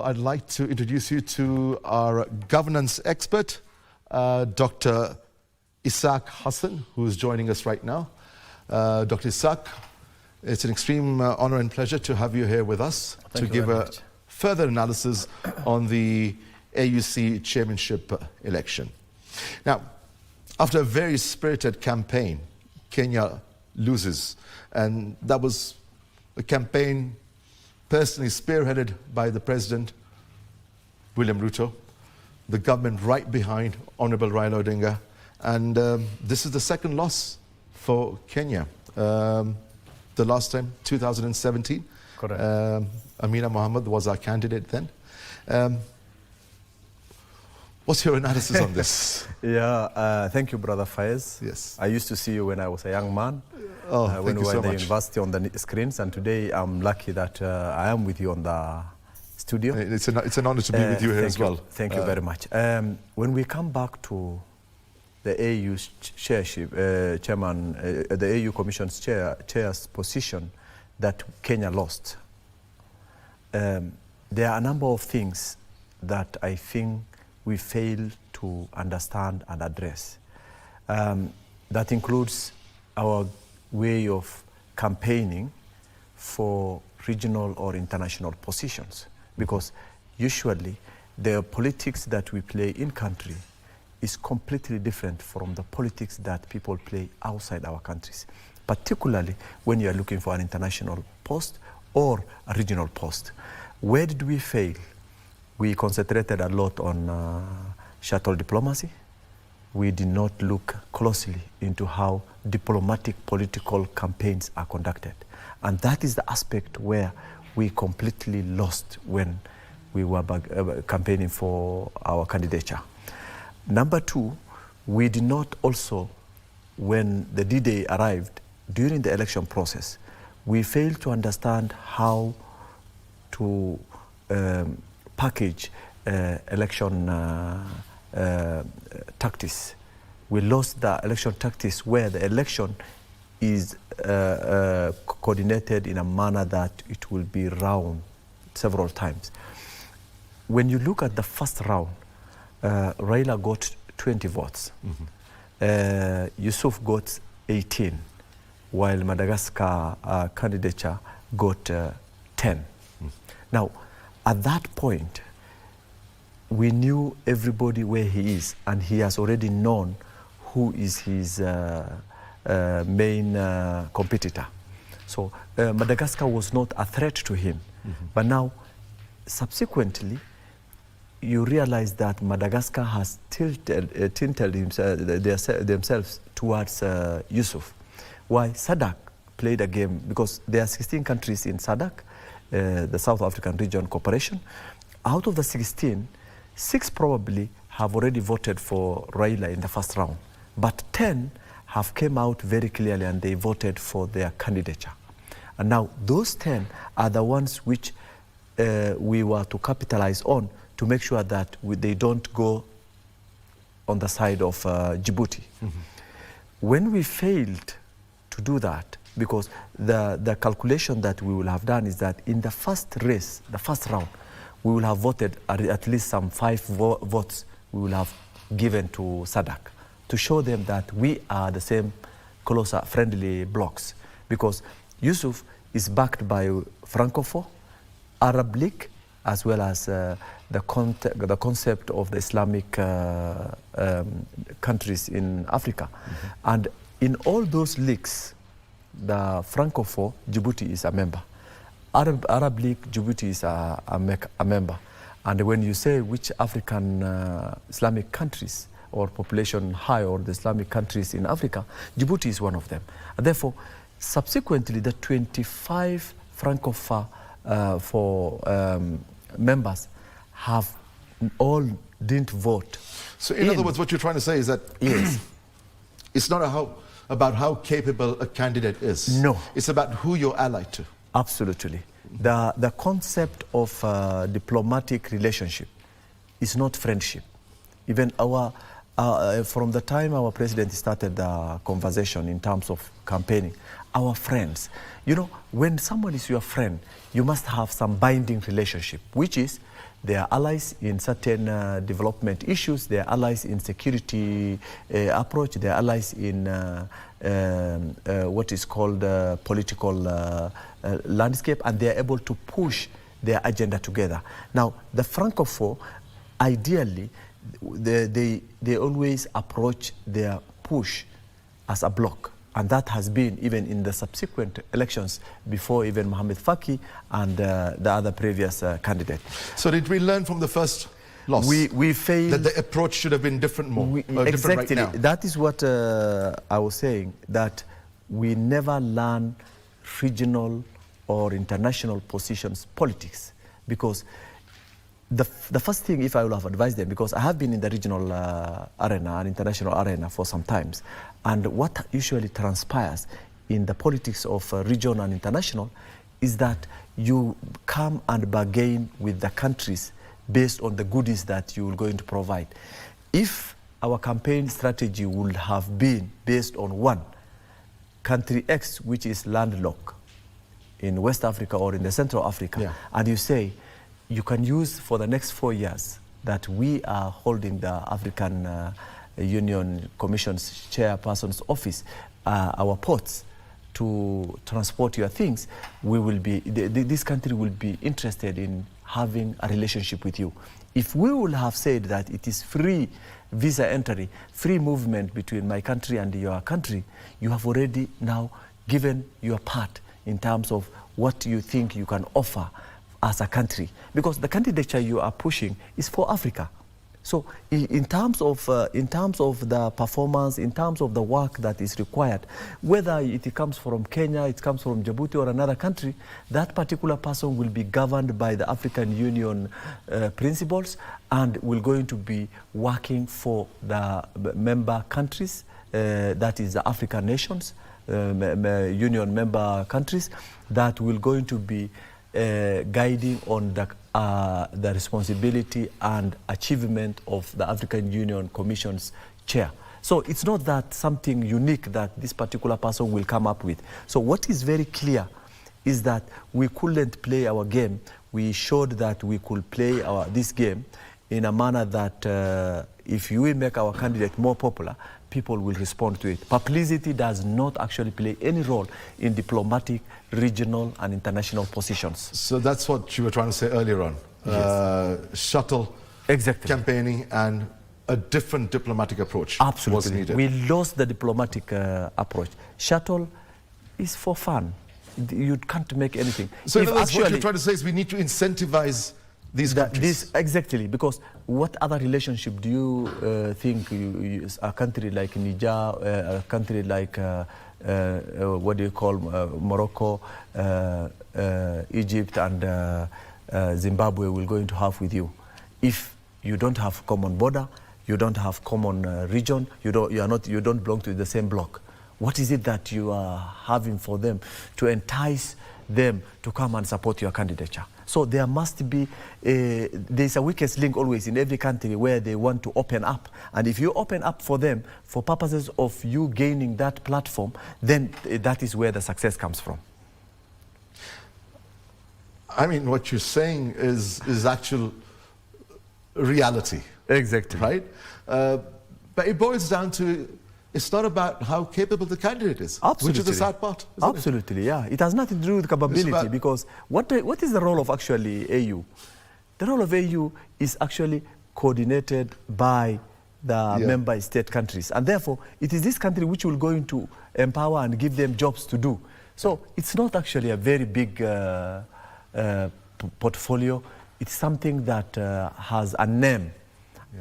I'd like to introduce you to our governance expert, Dr. Ishaq Hassan, who is joining us right now. Dr. Ishaq, it's an extreme honor and pleasure to have you here with us to give a further analysis on the AUC chairmanship election. Now, after a very spirited campaign, Kenya loses, and that was a campaign personally spearheaded by the President, William Ruto, the government right behind Honorable Raila Odinga, and this is the second loss for Kenya. The last time, 2017. Correct. Amina Mohammed was our candidate then. What's your analysis on this? Yeah, thank you, Brother Faiz. Yes. I used to see you when I was a young man. Thank When we you were so in the much. university on the screens, and today I'm lucky that I am with you on the studio. It's an honor to be with you here as well. Thank you very much. When we come back to the AU chairman, the AU Commission's chair's position that Kenya lost, there are a number of things that I think we fail to understand and address. That includes our way of campaigning for regional or international positions, because usually the politics that we play in country is completely different from the politics that people play outside our countries, particularly when you are looking for an international post or a regional post. Where did we fail? We concentrated a lot on shuttle diplomacy. We did not look closely into how diplomatic political campaigns are conducted. And that is the aspect where we completely lost when we were campaigning for our candidature. Number two, we did not also, when the D-Day arrived during the election process, we failed to understand how to package election tactics. We lost the election tactics where the election is coordinated in a manner that it will be round several times. When you look at the first round, Raila got 20 votes. Youssouf got 18, while Madagascar candidature got 10. Now, at that point, we knew everybody where he is, and he has already known who is his main competitor. So Madagascar was not a threat to him. But now, subsequently, you realize that Madagascar has tilted themselves towards Youssouf. Why? SADC played a game, because there are 16 countries in SADC, the South African Region Cooperation. Out of the 16, 6 probably have already voted for Raila in the first round, but 10 have come out very clearly and they voted for their candidature. And now those 10 are the ones which we were to capitalize on to make sure that they don't go on the side of Djibouti. When we failed to do that, because the calculation that we will have done is that in the first race, the first round, we will have voted at least some 5 votes we will have given to SADC to show them that we are the same closer friendly blocs, because Youssouf is backed by Francophone, Arab League, as well as the concept of the Islamic countries in Africa. And in all those leagues, the Francophone, Djibouti is a member. Arab League, Djibouti is a member. And when you say which African Islamic countries or population high or the Islamic countries in Africa, Djibouti is one of them. And therefore, subsequently, the 25 Francophone members have all didn't vote. So in other words, what you're trying to say is that yes, it's not about how capable a candidate is. No. It's about who you're allied to. Absolutely. The concept of diplomatic relationship is not friendship. Even from the time our president started the conversation in terms of campaigning, our friends. You know, when someone is your friend, you must have some binding relationship, which is they are allies in certain development issues, they are allies in security approach, they are allies in what is called political landscape, and they are able to push their agenda together. Now, the Francophone, ideally, they always approach their push as a bloc. And that has been even in the subsequent elections before even Mohamed Faki and the other previous candidate. So did we learn from the first loss? We failed. That the approach should have been different Exactly. different right now. That is what I was saying, that we never learn regional or international positions politics, because the first thing, if I will have advised them, because I have been in the regional arena and international arena for some times, and what usually transpires in the politics of region and international is that you come and bargain with the countries based on the goodies that you are going to provide. If our campaign strategy would have been based on one, country X, which is landlocked in West Africa or in the Central Africa, and you say, you can use for the next 4 years that we are holding the African Union Commission's chairperson's office, our ports, to transport your things, we will be, this country will be interested in having a relationship with you. If we will have said that it is free visa entry, free movement between my country and your country, you have already now given your part in terms of what you think you can offer as a country, because the candidature you are pushing is for Africa. So in terms of the performance, in terms of the work that is required, whether it comes from Kenya, it comes from Djibouti or another country, that particular person will be governed by the African Union principles and will going to be working for the member countries, that is the African nations, Union member countries, that will going to be guiding on the responsibility and achievement of the African Union Commission's chair. So it's not that something unique that this particular person will come up with. So what is very clear is that we couldn't play our game. We showed that we could play this game in a manner that if we make our candidate more popular, people will respond to it. Publicity does not actually play any role in diplomatic, regional, and international positions. So that's what you were trying to say earlier on. Yes. Shuttle campaigning and a different diplomatic approach was needed. We lost the diplomatic approach. Shuttle is for fun. You can't make anything. So in other words, what you're trying to say is we need to incentivize these countries. Exactly, because what other relationship do you think a country like Niger, a country like what do you call Morocco, Egypt and Zimbabwe will going to have with you? If you don't have common border, you don't have common region, you don't belong to the same bloc. What is it that you are having for them to entice them to come and support your candidature? So there must be, there's a weakest link always in every country where they want to open up. And if you open up for them for purposes of you gaining that platform, then that is where the success comes from. I mean, what you're saying is actual reality. Exactly. Right? But it boils down to, it's not about how capable the candidate is, Absolutely. Which is the sad part. Absolutely, yeah. It has nothing to do with capability, because what is the role of actually AU? The role of AU is actually coordinated by the member state countries. And therefore, it is this country which will going to empower and give them jobs to do. So it's not actually a very big portfolio. It's something that has a name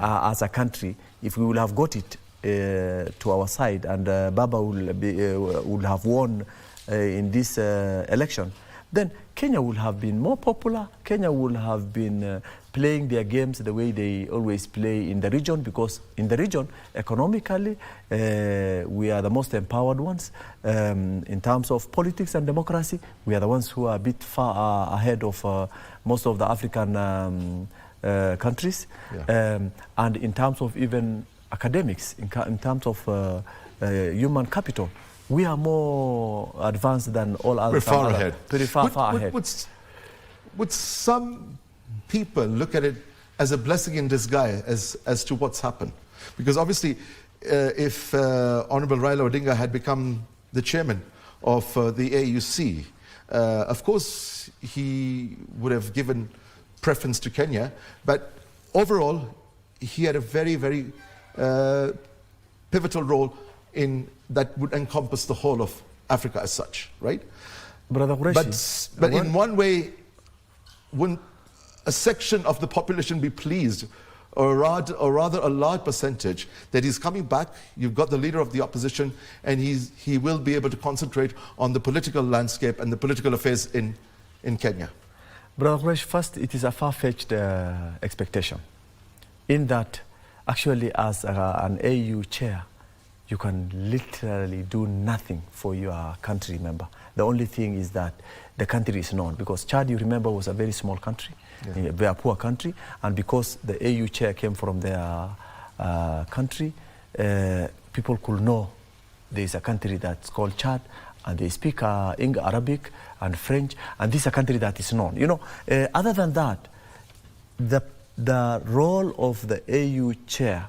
as a country. If we will have got it to our side, and Baba will have won in this election, then Kenya will have been more popular. Kenya will have been playing their games the way they always play in the region, because in the region, economically, we are the most empowered ones. In terms of politics and democracy, we are the ones who are a bit far ahead of most of the African countries. And in terms of even academics, in terms of human capital, We are more advanced than all others. We're far ahead. Pretty far ahead. Would some people look at it as a blessing in disguise as to what's happened? Because obviously, if Honorable Raila Odinga had become the chairman of the AUC, of course, he would have given preference to Kenya, but overall, he had a very, very pivotal role in that would encompass the whole of Africa as such, right? Brother Qureshi, but in one way, wouldn't a section of the population be pleased, or rather a large percentage, that he's coming back? You've got the leader of the opposition, and he will be able to concentrate on the political landscape and the political affairs in Kenya. Brother Qureshi, first, it is a far-fetched expectation, in that actually as an AU chair, you can literally do nothing for your country member. The only thing is that the country is known, because Chad, you remember, was a very small country, a very poor country, and because the AU chair came from their country, people could know there is a country that's called Chad, and they speak Arabic and French, and this is a country that is known. You know, other than that, the role of the AU chair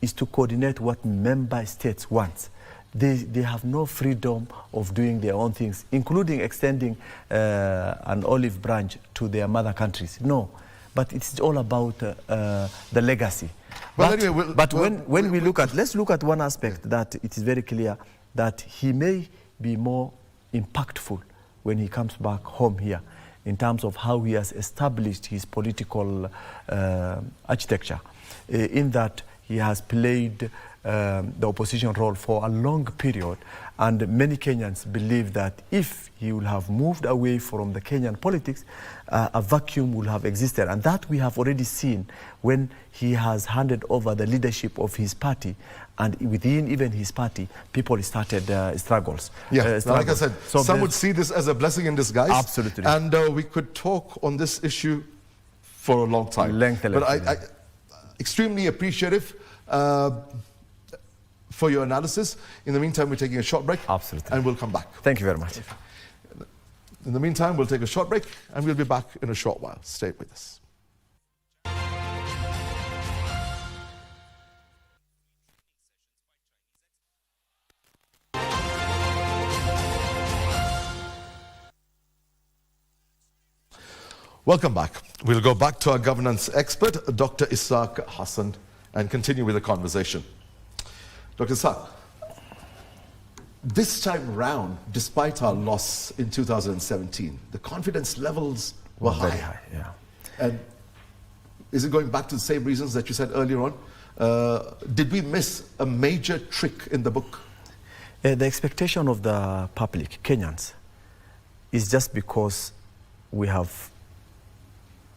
is to coordinate what member states want. They have no freedom of doing their own things, including extending an olive branch to their mother countries. No, but it's all about the legacy. Well, but when we look at, let's look at one aspect that it is very clear that he may be more impactful when he comes back home here, in terms of how he has established his political architecture, in that he has played the opposition role for a long period, and many Kenyans believe that if he will have moved away from the Kenyan politics, a vacuum will have existed, and that we have already seen when he has handed over the leadership of his party, and within even his party, people started struggles. Yeah, like I said, so some would see this as a blessing in disguise. Absolutely. And we could talk on this issue for a long time. But I extremely appreciative for your analysis. In the meantime, we're taking a short break. Absolutely. And we'll come back. Thank you very much. In the meantime, we'll take a short break, and we'll be back in a short while. Stay with us. Welcome back. We'll go back to our governance expert, Dr. Isaak Hassan, and continue with the conversation. Dr. Isaak, this time round, despite our loss in 2017, the confidence levels were high. Very high, yeah. And is it going back to the same reasons that you said earlier on? Did we miss a major trick in the book? The expectation of the public, Kenyans, is just because we have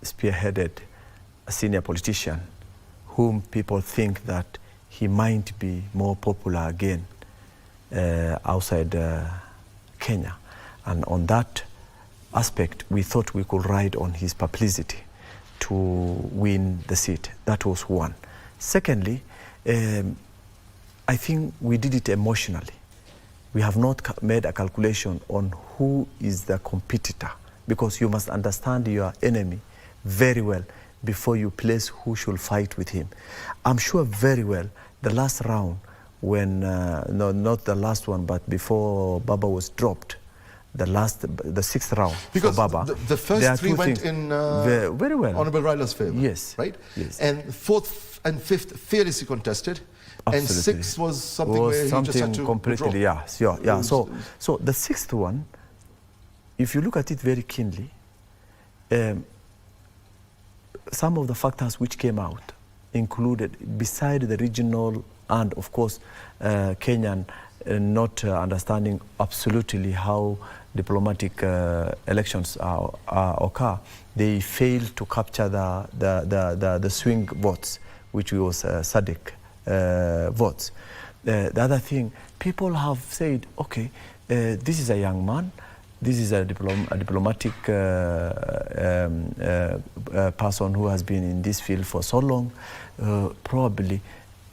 spearheaded a senior politician whom people think that he might be more popular again outside Kenya. And on that aspect, we thought we could ride on his publicity to win the seat. That was one. Secondly, I think we did it emotionally. We have not made a calculation on who is the competitor, because you must understand your enemy very well before you place who should fight with him. I'm sure very well the last round when, no, not the last one, but before Baba was dropped, the sixth round because for Baba. The first three went in very well. Honorable Raila's favor. Yes. Right? Yes. And fourth and fifth fearlessly contested. Absolutely. And sixth was something where he just had to completely, withdraw. yeah. So the sixth one, if you look at it very keenly, some of the factors which came out included, beside the regional and, of course, Kenyan not understanding absolutely how diplomatic elections occur, they failed to capture the swing votes, which was SADC votes. The other thing, people have said, okay, this is a young man, this is a diplomatic person who has been in this field for so long. Probably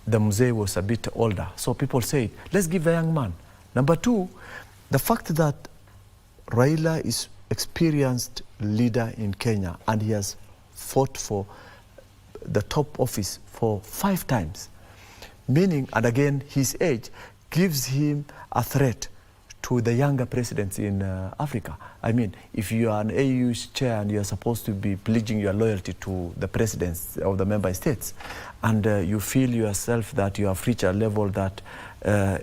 the Mzee was a bit older. So people say, let's give the young man. Number two, the fact that Raila is experienced leader in Kenya and he has fought for the top office for 5 times, meaning, and again, his age gives him a threat to the younger presidents in Africa. I mean, if you are an AUC chair and you are supposed to be pledging your loyalty to the presidents of the member states, and you feel yourself that you have reached a level that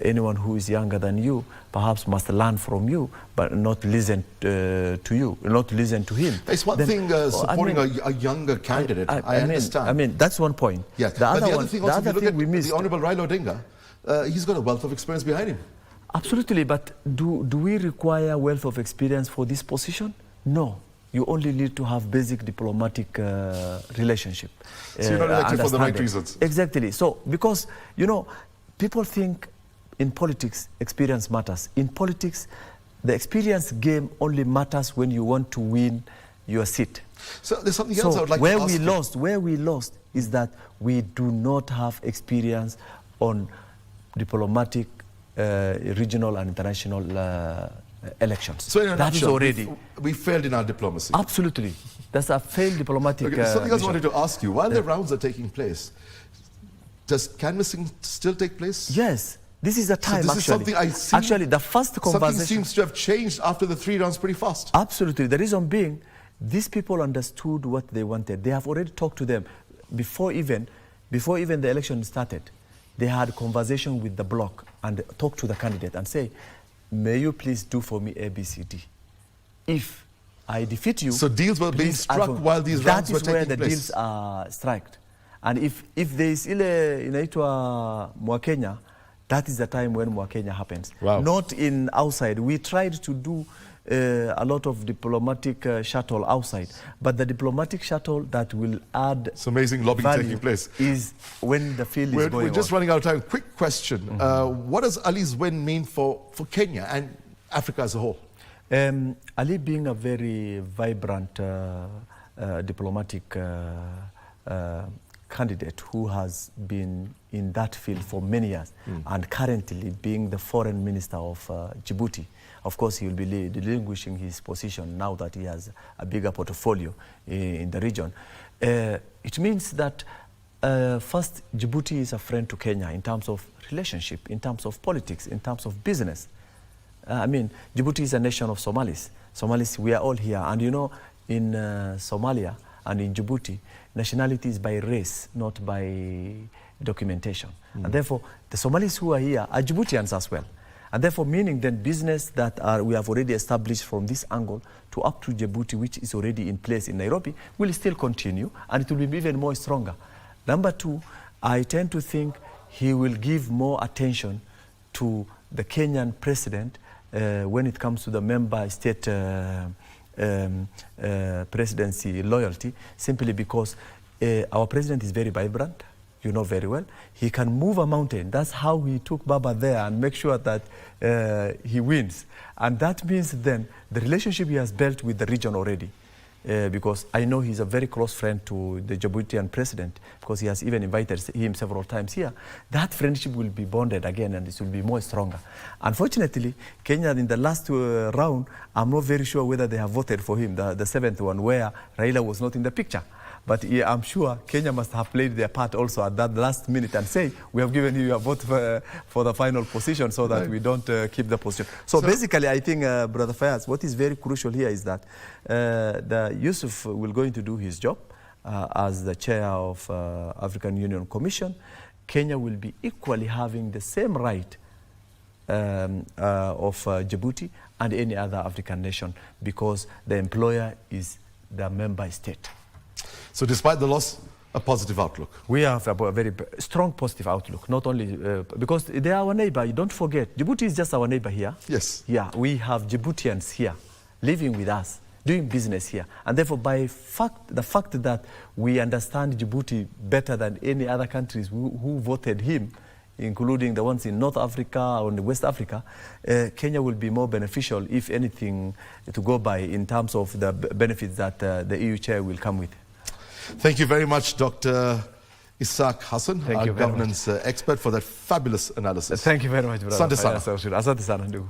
anyone who is younger than you perhaps must learn from you, but not listen to you, not listen to him. It's one thing supporting a younger candidate. I understand. I mean, that's one point. Yes. The other thing also, if you look at we missed, the Honorable Raila Odinga, he's got a wealth of experience behind him. Absolutely, but do we require wealth of experience for this position? No. You only need to have basic diplomatic relationship. So you're not elected for the right reasons. Exactly. So, because, you know, people think in politics, experience matters. In politics, the experience game only matters when you want to win your seat. So there's something else I would like to ask where we lost is that we do not have experience on diplomatic, regional and international elections. So in a that nutshell, is already... we failed in our diplomacy. Absolutely. That's a failed diplomatic something else I wanted to ask you. While the rounds are taking place, does canvassing still take place? Yes. This is the time, so this actually. Is something I see, actually, the first conversation... Something seems to have changed after the 3 rounds pretty fast. Absolutely. The reason being, these people understood what they wanted. They have already talked to them. Before even the election started, they had conversation with the bloc and talked to the candidate and say, may you please do for me A, B, C, D. If I defeat you... So deals were being struck while these rounds were taking place. That is where the deals are struck. And if there is ile inaitwa Mwakenya, that is the time when Mwakenya happens. Wow. Not in outside. We tried to do a lot of diplomatic shuttle outside, but the diplomatic shuttle that will add it's amazing lobbying taking place is when the field is going on. We're just running out of time. Quick question. What does Ali's win mean for Kenya and Africa as a whole? Ali being a very vibrant diplomatic candidate who has been in that field for many years and currently being the foreign minister of Djibouti. Of course, he will be relinquishing his position now that he has a bigger portfolio in the region. It means that first, Djibouti is a friend to Kenya in terms of relationship, in terms of politics, in terms of business. I mean, Djibouti is a nation of Somalis. Somalis, we are all here. And you know, in Somalia and in Djibouti, nationality is by race, not by documentation. And therefore, the Somalis who are here are Djiboutians as well. And therefore, meaning then business that we have already established from this angle to up to Djibouti, which is already in place in Nairobi, will still continue, and it will be even more stronger. Number two, I tend to think he will give more attention to the Kenyan president when it comes to the member state presidency loyalty, simply because our president is very vibrant. You know very well. He can move a mountain. That's how he took Baba there and make sure that he wins. And that means then the relationship he has built with the region already, because I know he's a very close friend to the Djiboutian president, because he has even invited him several times here. That friendship will be bonded again and it will be more stronger. Unfortunately, Kenya in the last round, I'm not very sure whether they have voted for him, the 7th one, where Raila was not in the picture. But yeah, I'm sure Kenya must have played their part also at that last minute and say, we have given you a vote for the final position so that we don't keep the position. So basically, I think, Brother Fayaz, what is very crucial here is that the Youssouf will going to do his job as the chair of African Union Commission. Kenya will be equally having the same right of Djibouti and any other African nation, because the employer is the member state. So despite the loss, a positive outlook. We have a very strong positive outlook, not only because they are our neighbor. Don't forget, Djibouti is just our neighbor here. Yes. Yeah, we have Djiboutians here living with us, doing business here. And therefore, by the fact that we understand Djibouti better than any other countries who voted him, including the ones in North Africa or in West Africa, Kenya will be more beneficial, if anything, to go by in terms of the benefits that the EU chair will come with. Thank you very much, Dr. Isaac Hassan, Thank our you very governance expert, for that fabulous analysis. Thank you very much, brother. Asante sana. Asante sana ndugu.